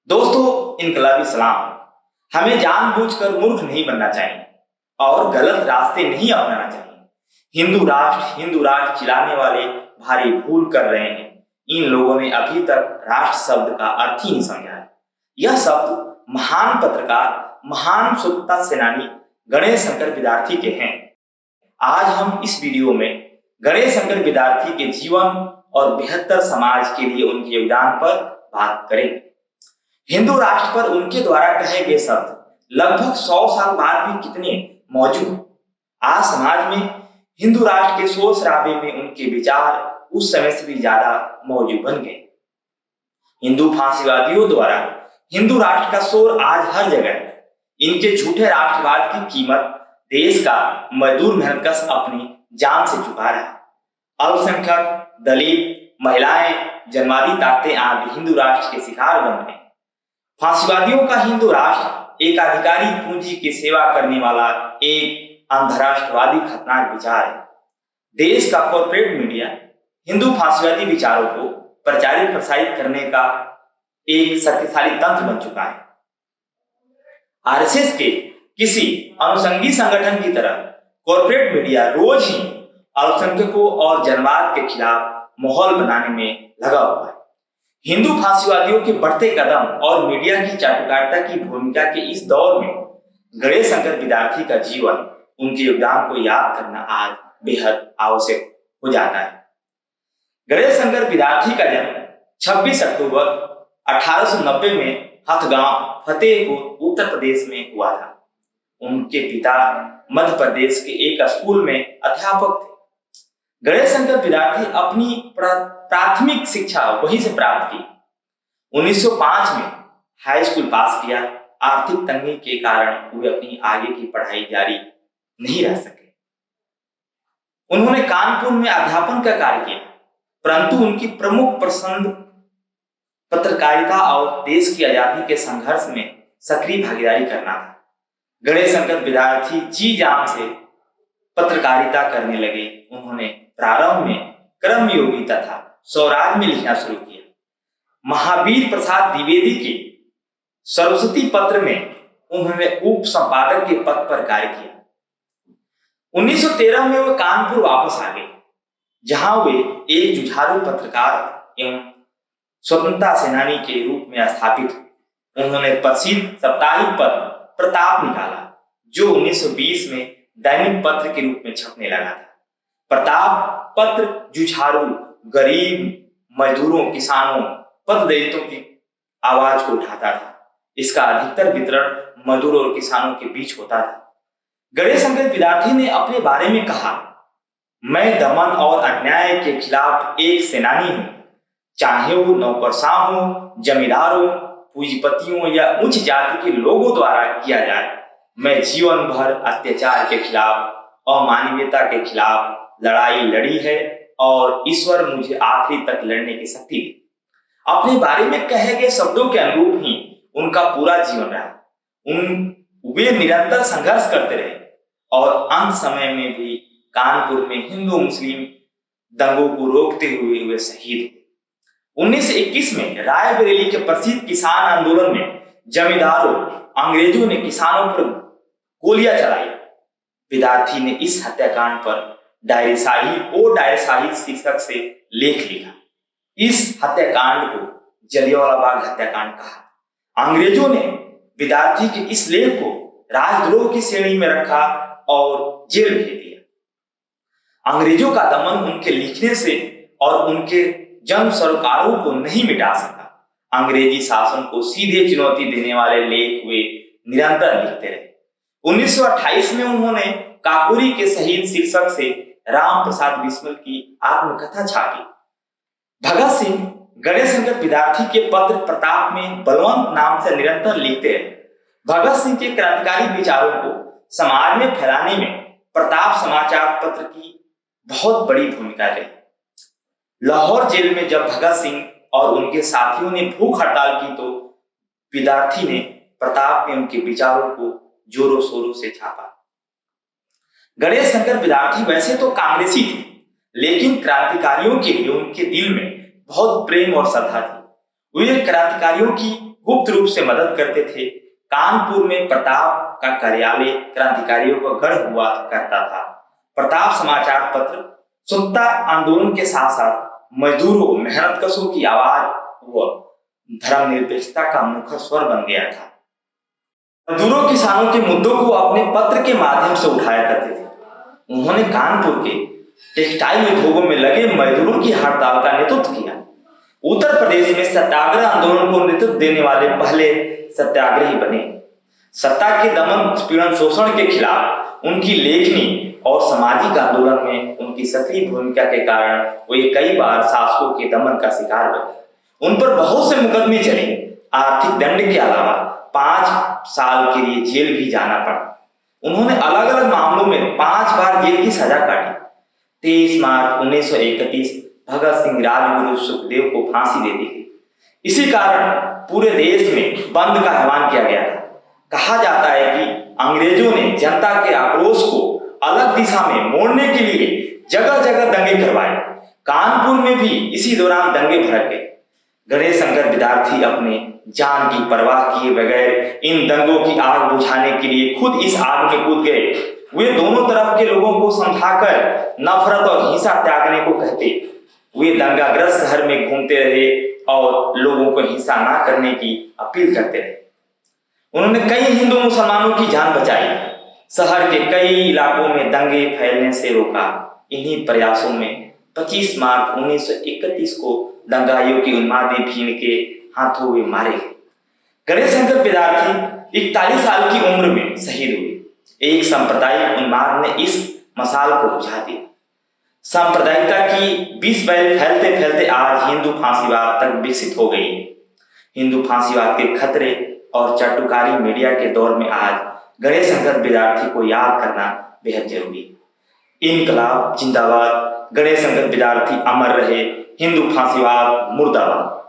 दोस्तों, इनकलाबी सलाम। हमें जानबूझकर मूर्ख नहीं बनना चाहिए और गलत रास्ते नहीं अपनाना चाहिए। हिंदू राष्ट्र चिल्लाने वाले भारी भूल कर रहे हैं। इन लोगों ने अभी तक राष्ट्र शब्द का अर्थ ही नहीं समझा है। यह शब्द महान पत्रकार, महान स्वतंत्रता सेनानी गणेश शंकर विद्यार्थी के हैं। आज हम इस वीडियो में गणेश शंकर विद्यार्थी के जीवन और बेहतर समाज के लिए उनके योगदान पर बात करेंगे। हिंदू राष्ट्र पर उनके द्वारा कहे गए शब्द लगभग 100 साल बाद भी कितने मौजूद। आज समाज में हिंदू राष्ट्र के शोर शराबे में उनके विचार उस समय से भी ज्यादा मौजूद बन गए। हिंदू फांसीवादियों द्वारा हिंदू राष्ट्र का शोर आज हर जगह है। इनके झूठे राष्ट्रवाद की कीमत देश का मजदूर मेहनतकश अपनी जान से चुका रहा है। अल्पसंख्यक, दलित, महिलाएं, जनवादी ताकतें आज हिंदू राष्ट्र के शिकार बन रहे हैं। फांसीवादियों का हिंदू राष्ट्र एक अधिकारी पूंजी की सेवा करने वाला एक अंधराष्ट्रवादी खतरनाक विचार है। देश का कॉर्पोरेट मीडिया हिंदू फांसीवादी विचारों को प्रचारित प्रसारित करने का एक शक्तिशाली तंत्र बन चुका है। आरएसएस के किसी अनुषंगी संगठन की तरह कॉर्पोरेट मीडिया रोज ही अल्पसंख्यकों और जनवाद के खिलाफ माहौल बनाने में लगा हुआ है। हिंदू फांसीवादियों के बढ़ते कदम और मीडिया की चाटुकारिता की भूमिका के इस दौर में गणेश शंकर विद्यार्थी का जीवन, उनके योगदान को याद करना आज बेहद आवश्यक हो जाता है। गणेश शंकर विद्यार्थी का जन्म 26 अक्टूबर 1890 में हथगांव, फतेहपुर, उत्तर प्रदेश में हुआ था। उनके पिता मध्य प्रदेश के एक स्कूल में अध्यापक थे। गणेश शंकर विद्यार्थी अपनी प्राथमिक शिक्षा वहीं से प्राप्त की। 1905 में हाई स्कूल पास किया। आर्थिक तंगी के कारण वे अपनी आगे की पढ़ाई जारी नहीं रख सके। उन्होंने कानपुर में अध्यापन का कार्य किया, परंतु उनकी प्रमुख पसंद पत्रकारिता और देश की आजादी के संघर्ष में सक्रिय भागीदारी करना था। गणेश शंकर विद्यार्थी जी जान से पत्रकारिता करने लगे। उन्होंने प्रारंभ में कर्मयोगी तथा स्वराज में लिखना शुरू किया। महावीर प्रसाद द्विवेदी के सरस्वती पत्र में उन्होंने उप संपादक के पद पर कार्य किया। 1913 में वे कानपुर वापस आ गए, जहां वे एक जुझारू पत्रकार एवं स्वतंत्रता सेनानी के रूप में स्थापित हुए। उन्होंने प्रसिद्ध साप्ताहिक पत्र प्रताप निकाला, जो 1920 में दैनिक पत्र के रूप में छपने लगा था। प्रताप पत्र जुझारू, गरीब, मजदूरों, किसानों, पददलितों की आवाज को उठाता था। इसका अधिकतर वितरण मजदूरों और किसानों के बीच होता था। गणेश शंकर विद्यार्थी ने अपने बारे में कहा, मैं दमन और अन्याय के खिलाफ एक सेनानी हूं। चाहे वो नौकरशाह हो, जमींदारों, पूंजीपतियों या उच्च जाति के लोगों द्वारा किया जाए, मैं जीवन भर अत्याचार के खिलाफ, अमानवीयता के खिलाफ लड़ाई लड़ी है और ईश्वर मुझे आखिरी तक लड़ने की शक्ति दी। अपने बारे में कहे गए शब्दों के अनुरूप ही उनका पूरा जीवन रहा। वे निरंतर संघर्ष करते रहे और अंत समय में भी कानपुर में हिंदू मुस्लिम दंगों को रोकते हुए वे शहीद हुए। 1921 में रायबरेली के प्रसिद्ध किसान आंदोलन में जमींदारों, अंग्रेजों ने किसानों पर गोलियां चलाई। विद्यार्थी ने इस हत्याकांड पर डायरीशाही शीर्षक से लेख लिखा। इस हत्याकांड को जलियांवाला बाग हत्याकांड कहा। अंग्रेजों ने विद्यार्थी के इस लेख को राजद्रोह की श्रेणी में रखा और जेल भेज दिया। अंग्रेजों का दमन उनके लिखने से और उनके जन सरोकारों को नहीं मिटा सका। अंग्रेजी शासन को सीधे चुनौती देने वाले लेख वे निरंतर लिखते रहे। 1928 में उन्होंने काकोरी के शहीद शीर्षक से राम प्रसाद बिस्मिल की आत्मकथा छापी। भगत सिंह गणेश शंकर विद्यार्थी के पत्र प्रताप में बलवंत नाम से निरंतर लिखते रहे। भगत सिंह के क्रांतिकारी विचारों को समाज में फैलाने में प्रताप समाचार पत्र की बहुत बड़ी भूमिका रही। लाहौर जेल में जब भगत सिंह और उनके साथियों ने भूख हड़ताल की, तो विद्यार्थी ने प्रताप में उनके विचारों को जोरों शोरों से छापा। गणेश शंकर विद्यार्थी वैसे तो कांग्रेसी थे, लेकिन क्रांतिकारियों के लिए उनके दिल में बहुत प्रेम और श्रद्धा थी। वे क्रांतिकारियों की गुप्त रूप से मदद करते थे। कानपुर में प्रताप का कार्यालय क्रांतिकारियों का गढ़ हुआ करता था। प्रताप समाचार पत्र स्वतंत्रता आंदोलन के साथ साथ मजदूरों, मेहनतकशों की आवाज व धर्मनिरपेक्षता का मुखर स्वर बन गया था। मजदूरों, किसानों के मुद्दों को अपने पत्र के माध्यम से उठाया करते थे। उन्होंने कानपुर के टेक्सटाइल उद्योगों में लगे मजदूरों की हड़ताल का नेतृत्व किया। उत्तर प्रदेश में सत्याग्रह आंदोलन को नेतृत्व देने वाले पहले सत्याग्रही बने। सत्ता के दमन, उत्पीड़न, शोषण के खिलाफ उनकी लेखनी और सामाजिक आंदोलन में उनकी सक्रिय भूमिका के कारण वे कई बार शासकों के दमन का शिकार बने। उन पर बहुत से मुकदमे चले। आर्थिक दंड के अलावा 5 साल के लिए जेल भी जाना पड़ा। उन्होंने अलग अलग मामलों में 5 बार जेल की सजा काटी। 23 मार्च 1931 भगत सिंह, राजगुरु, सुखदेव को फांसी दे दी गई। इसी कारण पूरे देश में बंद का आह्वान किया गया था। कहा जाता है कि अंग्रेजों ने जनता के आक्रोश को अलग दिशा में मोड़ने के लिए जगह जगह दंगे करवाए। कानपुर में भी इसी दौरान दंगे भड़क गए। गणेश शंकर विद्यार्थी अपने जान की परवाह किए बगैर इन दंगों की आग बुझाने के लिए खुद इस आग में कूद गए। वे दोनों तरफ के लोगों को समझाकर नफरत और हिंसा त्यागने को कहते। वे दंगाग्रस्त शहर में घूमते रहे और लोगों को हिंसा न करने की अपील करते रहे। उन्होंने कई हिंदू मुसलमानों की जान बचाई, शहर के कई इलाकों में दंगे फैलने से रोका। इन्हीं प्रयासों में 25 मार्च 1931 को दंगाइयों की उन्मादी भीड़ के हाथों वे मारे गए। गणेश शंकर विद्यार्थी 41 साल की उम्र में शहीद हुए। एक सांप्रदायिक उन्माद ने इस मशाल को बुझा दिया। सांप्रदायिकता की विष फैलते फैलते आज हिंदू फांसीवाद तक विकसित हो गई है। हिंदू फांसीवाद के खतरे और चाटुकारी मीडिया के दौर में आज गणेश शंकर विद्यार्थी को याद करना बेहद जरूरी है। इनकलाब जिंदाबाद, गणेश शंकर विद्यार्थी अमर रहे, हिंदू फांसीवाद मुर्दाबाद।